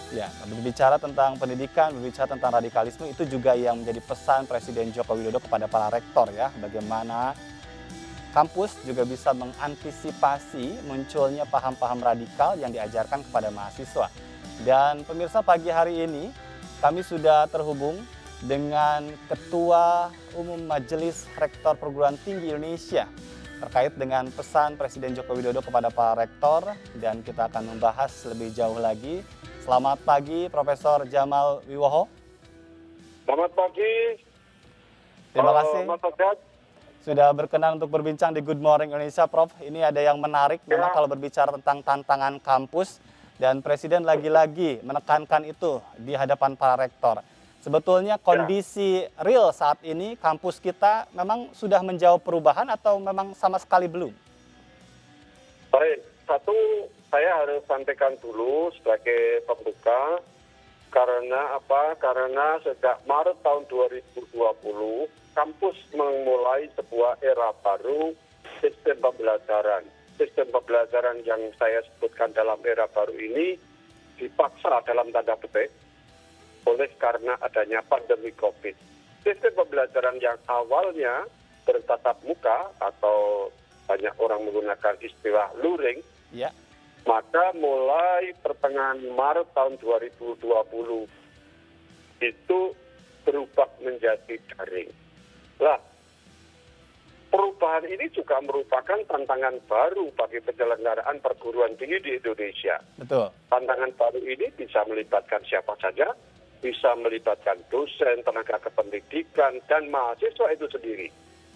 Ya, berbicara tentang pendidikan, berbicara tentang radikalisme, itu juga yang menjadi pesan Presiden Joko Widodo kepada para rektor ya, bagaimana kampus juga bisa mengantisipasi munculnya paham-paham radikal yang diajarkan kepada mahasiswa. Dan pemirsa, pagi hari ini kami sudah terhubung dengan Ketua Umum Majelis Rektor Perguruan Tinggi Indonesia terkait dengan pesan Presiden Joko Widodo kepada para rektor, dan kita akan membahas lebih jauh lagi. Selamat pagi Profesor Jamal Wiwoho. Selamat pagi, Terima kasih Mas Ogat. sudah berkenan untuk berbincang di Good Morning Indonesia, Prof. Ini ada yang menarik memang kalau berbicara tentang tantangan kampus, dan Presiden lagi-lagi menekankan itu di hadapan para rektor. Sebetulnya kondisi real saat ini kampus kita memang sudah menjawab perubahan atau memang sama sekali belum? Baik, satu saya harus sampaikan dulu sebagai pembuka, karena apa? Karena sejak Maret tahun 2020, kampus memulai sebuah era baru sistem pembelajaran. Sistem pembelajaran yang saya sebutkan dalam era baru ini dipaksa dalam tanda petik oleh karena adanya pandemi COVID. Sistem pembelajaran yang awalnya bertatap muka atau banyak orang menggunakan istilah luring, Ya. maka mulai pertengahan Maret tahun 2020 itu berubah menjadi daring. Lah, perubahan ini juga merupakan tantangan baru bagi penyelenggaraan perguruan tinggi di Indonesia. Betul. Tantangan baru ini bisa melibatkan siapa saja, bisa melibatkan dosen, tenaga kependidikan, dan mahasiswa itu sendiri.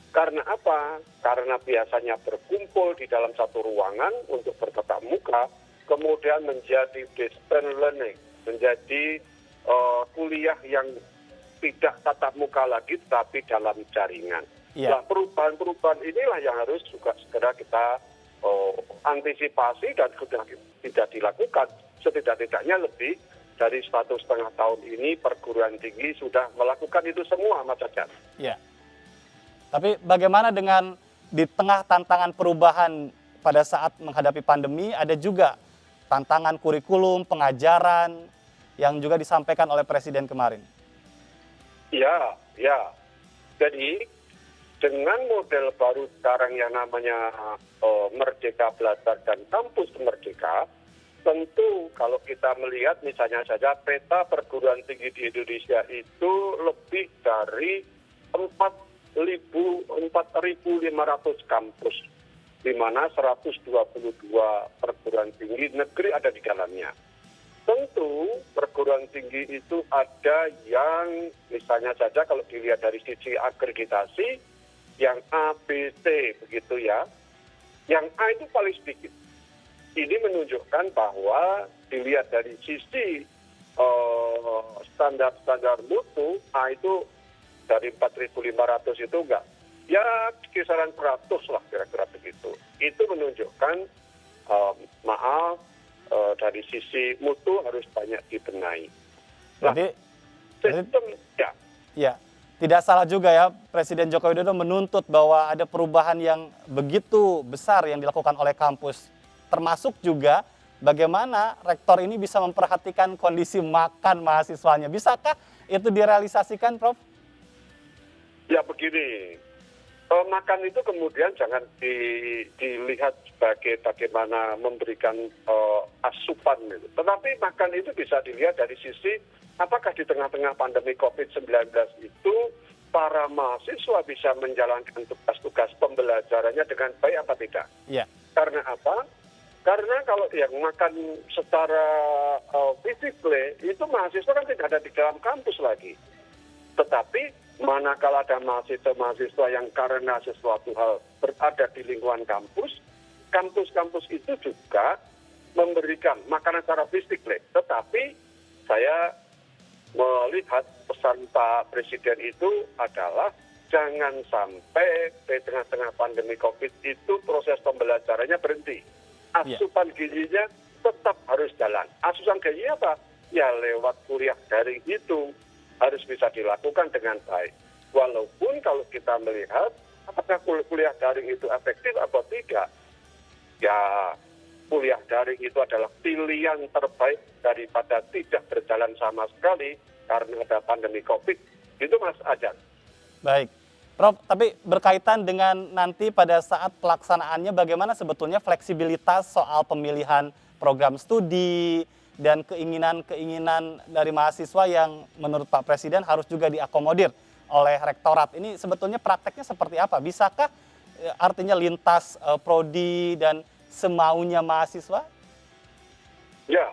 Karena apa? Karena biasanya berkumpul di dalam satu ruangan untuk bertatap muka, kemudian menjadi distance learning, menjadi kuliah yang tidak tatap muka lagi, tapi dalam jaringan. Iya. Nah, perubahan-perubahan inilah yang harus juga segera kita antisipasi dan sudah tidak dilakukan. Setidak-tidaknya lebih dari 1,5 tahun ini perguruan tinggi sudah melakukan itu semua, Mas Ajat. Ya. Tapi bagaimana dengan di tengah tantangan perubahan pada saat menghadapi pandemi, ada juga tantangan kurikulum, pengajaran yang juga disampaikan oleh Presiden kemarin? Ya. Jadi dengan model baru sekarang yang namanya Merdeka Belajar dan Kampus Merdeka, tentu kalau kita melihat misalnya saja peta perguruan tinggi di Indonesia itu lebih dari 4.500 kampus, di mana 122 perguruan tinggi negeri ada di dalamnya. Tentu perguruan tinggi itu ada yang misalnya saja kalau dilihat dari sisi akreditasi, yang A, B, C begitu ya. Yang A itu paling sedikit. Ini menunjukkan bahwa dilihat dari sisi standar-standar mutu, A itu dari 4.500 itu enggak. Ya kisaran 100 lah kira-kira begitu. Itu menunjukkan dari sisi mutu harus banyak dibenahi. Nah, sistem Ya, tidak salah juga ya Presiden Joko Widodo menuntut bahwa ada perubahan yang begitu besar yang dilakukan oleh kampus. Termasuk juga bagaimana rektor ini bisa memperhatikan kondisi makan mahasiswanya. Bisakah itu direalisasikan, Prof? Ya begini, makan itu kemudian jangan dilihat sebagai bagaimana memberikan asupan itu. Tetapi makan itu bisa dilihat dari sisi apakah di tengah-tengah pandemi COVID-19 itu para mahasiswa bisa menjalankan tugas-tugas pembelajarannya dengan baik apa tidak. Iya. Karena apa? Karena kalau yang makan secara physically itu mahasiswa kan tidak ada di dalam kampus lagi. Tetapi manakala ada mahasiswa-mahasiswa yang karena sesuatu hal berada di lingkungan kampus, kampus-kampus itu juga memberikan makanan secara fisik. Tetapi saya melihat pesan Pak Presiden itu adalah jangan sampai di tengah-tengah pandemi COVID itu proses pembelajarannya berhenti. Asupan gizinya tetap harus jalan. Asupan gizinya apa? Ya lewat kuliah daring itu harus bisa dilakukan dengan baik. Walaupun kalau kita melihat apakah kuliah daring itu efektif atau tidak, ya kuliah daring itu adalah pilihan terbaik daripada tidak berjalan sama sekali karena ada pandemi COVID. Itu Mas Ajan. Baik. Prof, tapi berkaitan dengan nanti pada saat pelaksanaannya bagaimana sebetulnya fleksibilitas soal pemilihan program studi dan keinginan-keinginan dari mahasiswa yang menurut Pak Presiden harus juga diakomodir oleh rektorat. Ini sebetulnya prakteknya seperti apa? Bisakah artinya lintas prodi dan semaunya mahasiswa? Ya,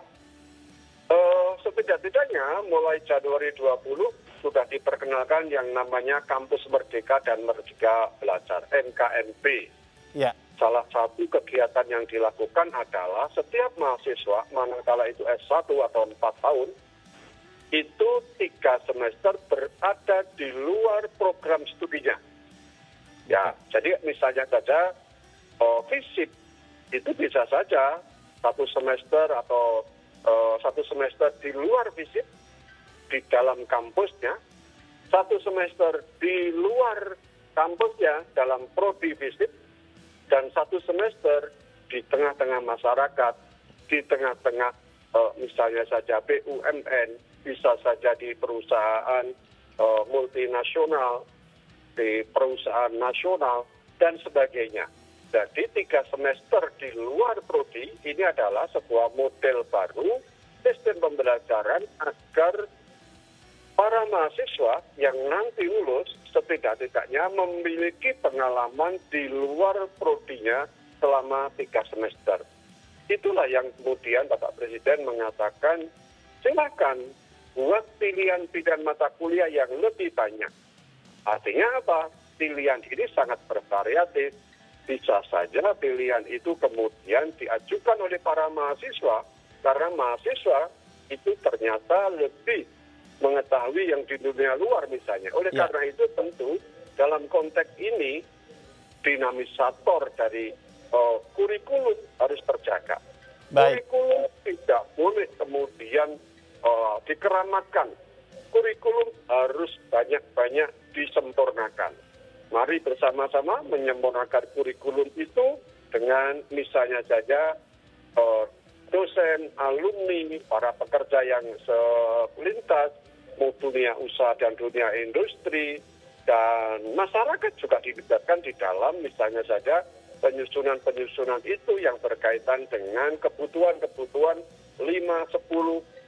setidak-tidaknya mulai Januari 20 sudah diperkenalkan yang namanya Kampus Merdeka dan Merdeka Belajar, MKMB. Ya. Salah satu kegiatan yang dilakukan adalah setiap mahasiswa, manakala itu S1 atau 4 tahun, itu 3 semester berada di luar program studinya. Ya, jadi misalnya saja FISIP itu bisa saja 1 semester atau 1 semester di luar FISIP di dalam kampusnya, 1 semester di luar kampusnya dalam prodi FISIP, dan 1 semester di tengah-tengah masyarakat, di tengah-tengah misalnya saja BUMN, bisa saja di perusahaan multinasional, di perusahaan nasional, dan sebagainya. Jadi 3 semester di luar prodi ini adalah sebuah model baru sistem pembelajaran agar para mahasiswa yang nanti lulus setidak-tidaknya memiliki pengalaman di luar prodinya selama 3 semester. Itulah yang kemudian Bapak Presiden mengatakan, silakan buat pilihan-pilihan mata kuliah yang lebih banyak. Artinya apa? Pilihan ini sangat bervariatif. Bisa saja pilihan itu kemudian diajukan oleh para mahasiswa, karena mahasiswa itu ternyata lebih mengetahui yang di dunia luar misalnya. Oleh karena itu tentu dalam konteks ini dinamisator dari kurikulum harus terjaga. Baik. Kurikulum tidak boleh kemudian dikeramatkan. Kurikulum harus banyak-banyak disempurnakan. Mari bersama-sama menyempurnakan kurikulum itu dengan misalnya saja dosen, alumni, para pekerja yang selintas, mau dunia usaha dan dunia industri, dan masyarakat juga dilibatkan di dalam misalnya saja penyusunan-penyusunan itu yang berkaitan dengan kebutuhan-kebutuhan 5, 10,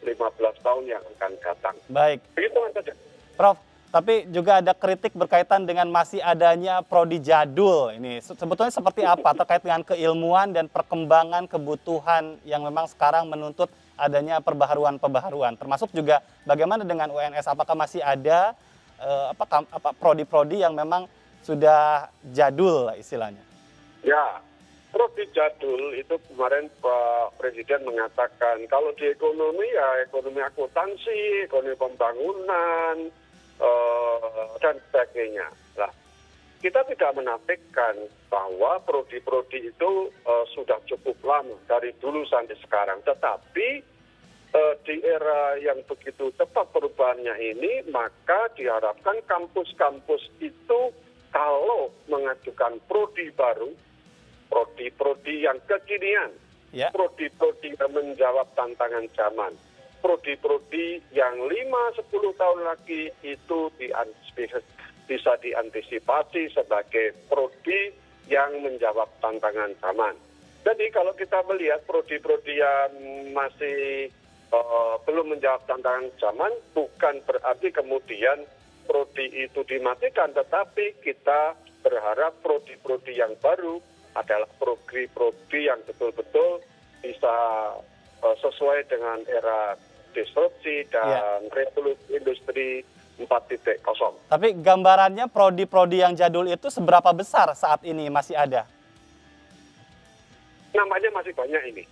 15 tahun yang akan datang. Baik. Begitu saja. Prof, tapi juga ada kritik berkaitan dengan masih adanya prodi jadul. Ini sebetulnya seperti apa terkait dengan keilmuan dan perkembangan kebutuhan yang memang sekarang menuntut adanya perbaharuan-perbaharuan. Termasuk juga bagaimana dengan UNS, apakah masih ada prodi-prodi yang memang sudah jadul istilahnya? Ya, prodi jadul itu kemarin Pak Presiden mengatakan kalau di ekonomi ya ekonomi akuntansi, ekonomi pembangunan, dan sebagainya. Nah, kita tidak menafikan bahwa prodi-prodi itu sudah cukup lama dari dulu sampai sekarang. Tetapi di era yang begitu cepat perubahannya ini, maka diharapkan kampus-kampus itu kalau mengajukan prodi baru, prodi-prodi yang kekinian, prodi-prodi yang menjawab tantangan zaman, prodi-prodi yang 5-10 tahun lagi itu bisa diantisipasi sebagai prodi yang menjawab tantangan zaman. Jadi kalau kita melihat prodi-prodi yang masih belum menjawab tantangan zaman, bukan berarti kemudian prodi itu dimatikan, tetapi kita berharap prodi-prodi yang baru adalah prodi-prodi yang betul-betul bisa sesuai dengan era disrupsi dan revolusi industri 4.0. Tapi gambarannya prodi-prodi yang jadul itu seberapa besar saat ini masih ada? Namanya masih banyak ini.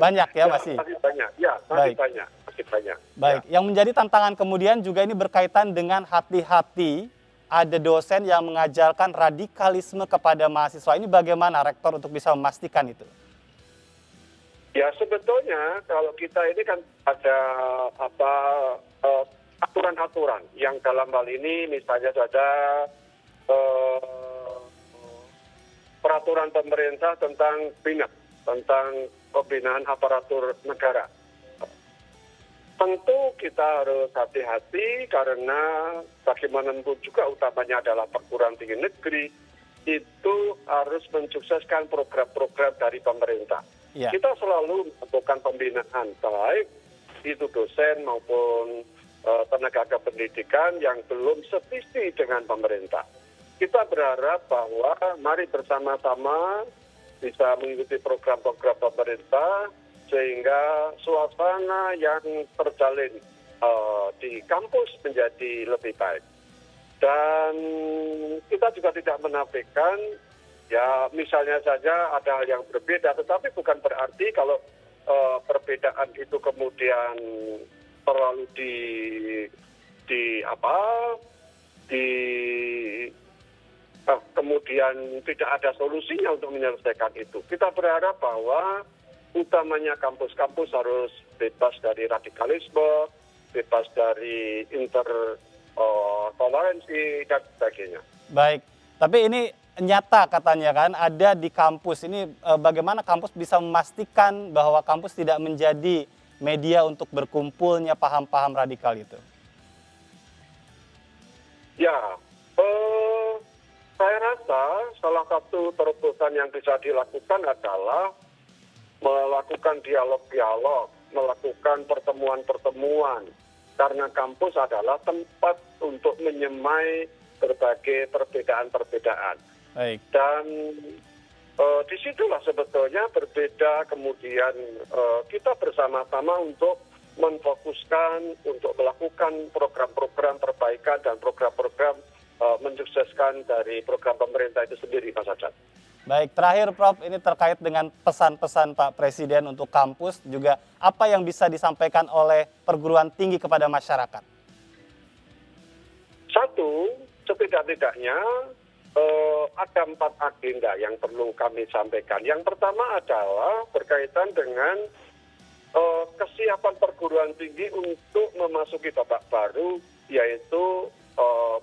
Banyak ya masih? Masih banyak, ya masih banyak. Baik, yang menjadi tantangan kemudian juga ini berkaitan dengan hati-hati ada dosen yang mengajarkan radikalisme kepada mahasiswa. Ini bagaimana rektor untuk bisa memastikan itu? Ya sebetulnya kalau kita ini kan ada aturan-aturan yang dalam hal ini misalnya saja peraturan pemerintah tentang BINEP, tentang pembinaan aparatur negara. Tentu kita harus hati-hati karena bagaimanapun juga utamanya adalah perguruan tinggi negeri itu harus mensukseskan program-program dari pemerintah. Ya. Kita selalu melakukan pembinaan baik itu dosen maupun tenaga kependidikan yang belum sevisi dengan pemerintah. Kita berharap bahwa mari bersama-sama bisa mengikuti program-program pemerintah sehingga suasana yang terjalin di kampus menjadi lebih baik. Dan kita juga tidak menafikan, ya misalnya saja ada hal yang berbeda, tetapi bukan berarti kalau perbedaan itu kemudian terlalu kemudian tidak ada solusinya untuk menyelesaikan itu. Kita berharap bahwa utamanya kampus-kampus harus bebas dari radikalisme, bebas dari toleransi dan sebagainya. Baik, tapi ini nyata katanya kan ada di kampus ini, bagaimana kampus bisa memastikan bahwa kampus tidak menjadi media untuk berkumpulnya paham-paham radikal itu? Ya, saya rasa salah satu terobosan yang bisa dilakukan adalah melakukan dialog-dialog, melakukan pertemuan-pertemuan. Karena kampus adalah tempat untuk menyemai berbagai perbedaan-perbedaan. Baik. Dan disitulah sebetulnya berbeda kemudian kita bersama-sama untuk menfokuskan, untuk melakukan program-program perbaikan dan program-program mensukseskan dari program pemerintah itu sendiri, Mas Hasan. Baik, terakhir Prof, ini terkait dengan pesan-pesan Pak Presiden untuk kampus, juga apa yang bisa disampaikan oleh perguruan tinggi kepada masyarakat? Satu, setidak-tidaknya ada 4 agenda yang perlu kami sampaikan. Yang pertama adalah berkaitan dengan kesiapan perguruan tinggi untuk memasuki babak baru, yaitu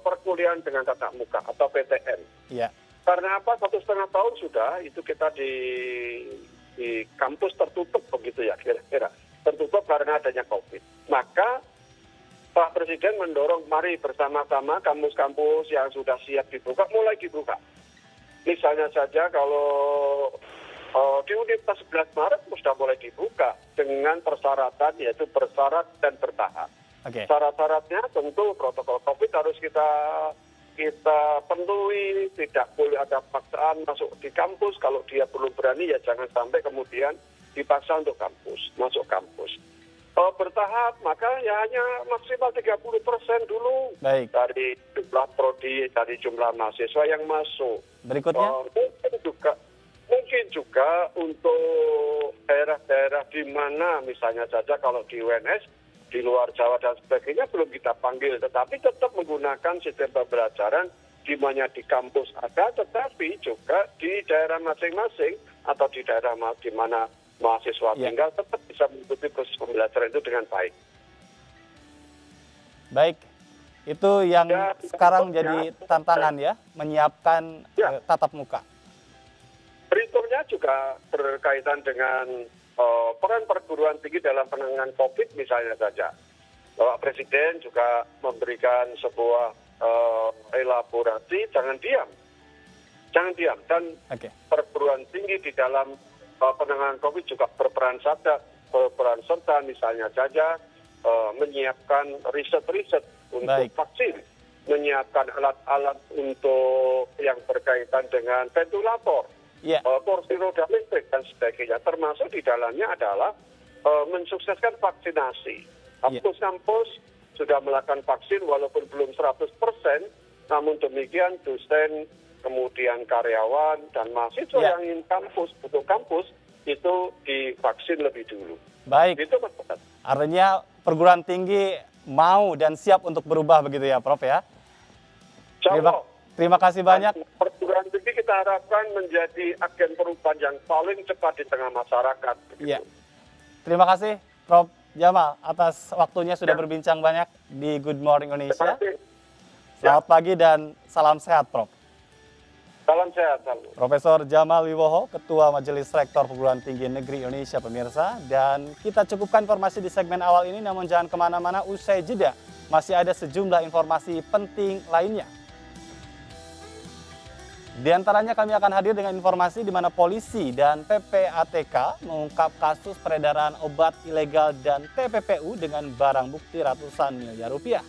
perkuliahan dengan tatap muka atau PTM. Iya. Karena apa? 1,5 tahun sudah itu kita di kampus tertutup begitu ya kira-kira. Tertutup karena adanya COVID. Maka Pak Presiden mendorong mari bersama-sama kampus-kampus yang sudah siap dibuka mulai dibuka. Misalnya saja kalau di Universitas 11 Maret sudah mulai dibuka dengan persyaratan yaitu bersyarat dan bertahap. Oke. Syarat-syaratnya tentu protokol COVID harus kita penuhi, tidak boleh ada paksaan masuk di kampus. Kalau dia belum berani ya jangan sampai kemudian dipaksa untuk masuk kampus. Bertahap maka ya hanya maksimal 30% dulu. Baik. Dari jumlah prodi, dari jumlah mahasiswa yang masuk. Berikutnya? Mungkin juga untuk daerah-daerah di mana misalnya saja kalau di UNS di luar Jawa dan sebagainya belum kita panggil, tetapi tetap menggunakan sistem pembelajaran di mana di kampus ada, tetapi juga di daerah masing-masing atau di daerah di mana mahasiswa tinggal tetap bisa mengikuti proses pembelajaran itu dengan baik. Baik, itu yang sekarang jadi tantangan ya, menyiapkan tatap muka. Berikutnya juga berkaitan dengan peran perguruan tinggi dalam penanganan COVID misalnya saja. Bapak Presiden juga memberikan sebuah elaborasi, jangan diam. Dan perguruan tinggi di dalam penanganan COVID juga berperan serta misalnya saja menyiapkan riset-riset untuk vaksin, menyiapkan alat-alat untuk yang berkaitan dengan ventilator, kursi roda listrik dan sebagainya. Termasuk di dalamnya adalah mensukseskan vaksinasi. Kampus-kampus sudah melakukan vaksin walaupun belum 100%, namun demikian dosen, kemudian karyawan dan mahasiswa yang ingin untuk kampus itu divaksin lebih dulu. Baik. Itu Mas. Artinya perguruan tinggi mau dan siap untuk berubah begitu ya Prof ya? Terima kasih banyak. Perguruan tinggi kita harapkan menjadi agen perubahan yang paling cepat di tengah masyarakat. Iya. Terima kasih Prof Jamal atas waktunya sudah berbincang banyak di Good Morning Indonesia. Selamat pagi dan salam sehat Prof. Salam sehat selalu. Profesor Jamal Wibowo, Ketua Majelis Rektor Perguruan Tinggi Negeri Indonesia, pemirsa. Dan kita cukupkan informasi di segmen awal ini, namun jangan kemana-mana, usai jeda. Masih ada sejumlah informasi penting lainnya. Di antaranya kami akan hadir dengan informasi di mana polisi dan PPATK mengungkap kasus peredaran obat ilegal dan TPPU dengan barang bukti ratusan miliar rupiah.